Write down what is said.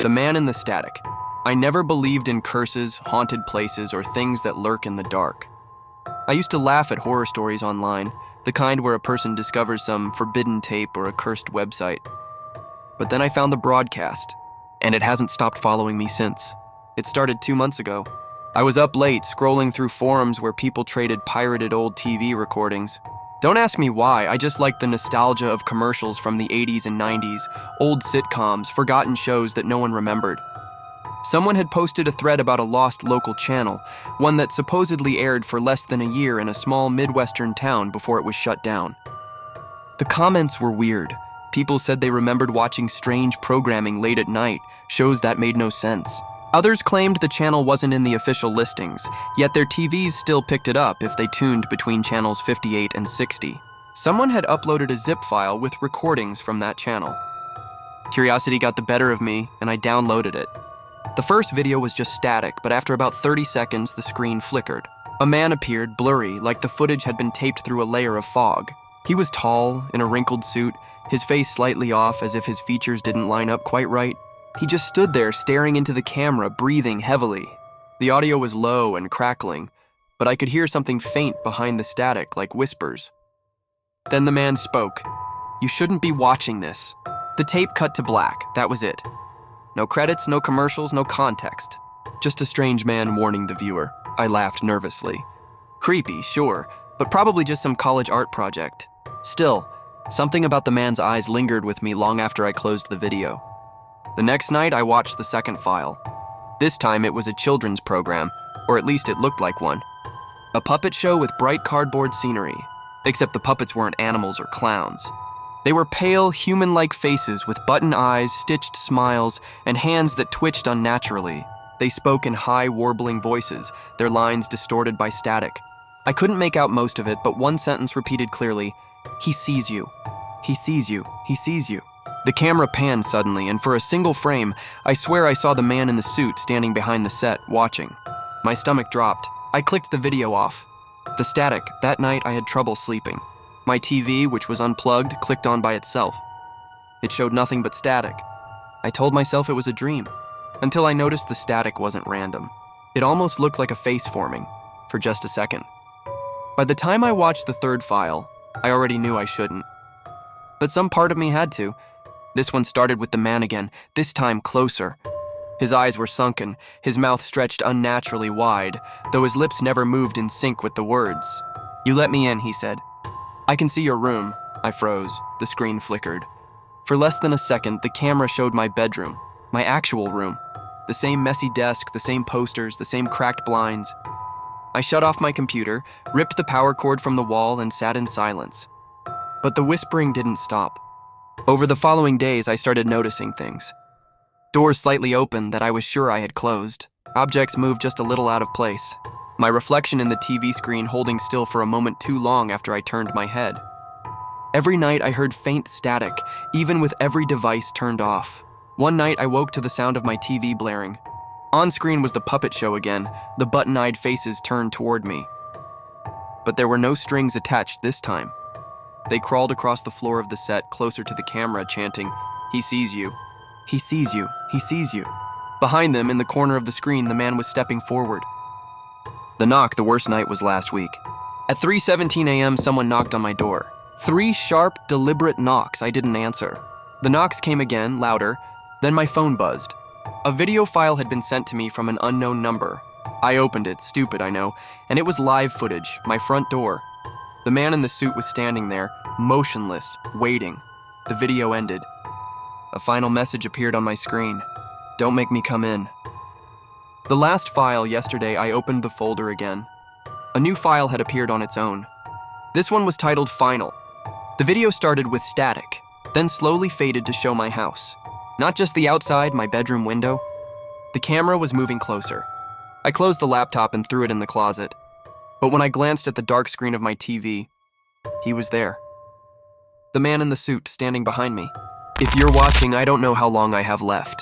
The man in the static. I never believed in curses, haunted places, or things that lurk in the dark. I used to laugh at horror stories online, the kind where a person discovers some forbidden tape or a cursed website. But then I found the broadcast, and it hasn't stopped following me since. It started 2 months ago. I was up late scrolling through forums where people traded pirated old TV recordings. Don't ask me why, I just liked the nostalgia of commercials from the 80s and 90s, old sitcoms, forgotten shows that no one remembered. Someone had posted a thread about a lost local channel, one that supposedly aired for less than a year in a small Midwestern town before it was shut down. The comments were weird. People said they remembered watching strange programming late at night, shows that made no sense. Others claimed the channel wasn't in the official listings, yet their TVs still picked it up if they tuned between channels 58 and 60. Someone had uploaded a zip file with recordings from that channel. Curiosity got the better of me, and I downloaded it. The first video was just static, but after about 30 seconds, the screen flickered. A man appeared, blurry, like the footage had been taped through a layer of fog. He was tall, in a wrinkled suit, his face slightly off as if his features didn't line up quite right. He just stood there staring into the camera, breathing heavily. The audio was low and crackling, but I could hear something faint behind the static, like whispers. Then the man spoke. "You shouldn't be watching this." The tape cut to black, that was it. No credits, no commercials, no context. Just a strange man warning the viewer. I laughed nervously. Creepy, sure, but probably just some college art project. Still, something about the man's eyes lingered with me long after I closed the video. The next night, I watched the second file. This time, it was a children's program, or at least it looked like one. A puppet show with bright cardboard scenery, except the puppets weren't animals or clowns. They were pale, human-like faces with button eyes, stitched smiles, and hands that twitched unnaturally. They spoke in high, warbling voices, their lines distorted by static. I couldn't make out most of it, but one sentence repeated clearly, "He sees you. He sees you. He sees you." The camera panned suddenly, and for a single frame, I swear I saw the man in the suit standing behind the set, watching. My stomach dropped. I clicked the video off. The static, that night I had trouble sleeping. My TV, which was unplugged, clicked on by itself. It showed nothing but static. I told myself it was a dream, until I noticed the static wasn't random. It almost looked like a face forming, for just a second. By the time I watched the third file, I already knew I shouldn't. But some part of me had to. This one started with the man again, this time closer. His eyes were sunken, his mouth stretched unnaturally wide, though his lips never moved in sync with the words. "You let me in," he said. "I can see your room." I froze. The screen flickered. For less than a second, the camera showed my bedroom, my actual room. The same messy desk, the same posters, the same cracked blinds. I shut off my computer, ripped the power cord from the wall, and sat in silence. But the whispering didn't stop. Over the following days, I started noticing things. Doors slightly open that I was sure I had closed. Objects moved just a little out of place. My reflection in the TV screen holding still for a moment too long after I turned my head. Every night I heard faint static, even with every device turned off. One night I woke to the sound of my TV blaring. On screen was the puppet show again, the button-eyed faces turned toward me. But there were no strings attached this time. They crawled across the floor of the set, closer to the camera, chanting, "He sees you. He sees you. He sees you." Behind them, in the corner of the screen, the man was stepping forward. The knock, the worst night, was last week. At 3:17 a.m., someone knocked on my door. 3 sharp, deliberate knocks I didn't answer. The knocks came again, louder, then my phone buzzed. A video file had been sent to me from an unknown number. I opened it, stupid I know, and it was live footage, my front door. The man in the suit was standing there, motionless, waiting. The video ended. A final message appeared on my screen. "Don't make me come in." The last file, yesterday, I opened the folder again. A new file had appeared on its own. This one was titled Final. The video started with static, then slowly faded to show my house. Not just the outside, my bedroom window. The camera was moving closer. I closed the laptop and threw it in the closet. But when I glanced at the dark screen of my TV, he was there. The man in the suit standing behind me. If you're watching, I don't know how long I have left.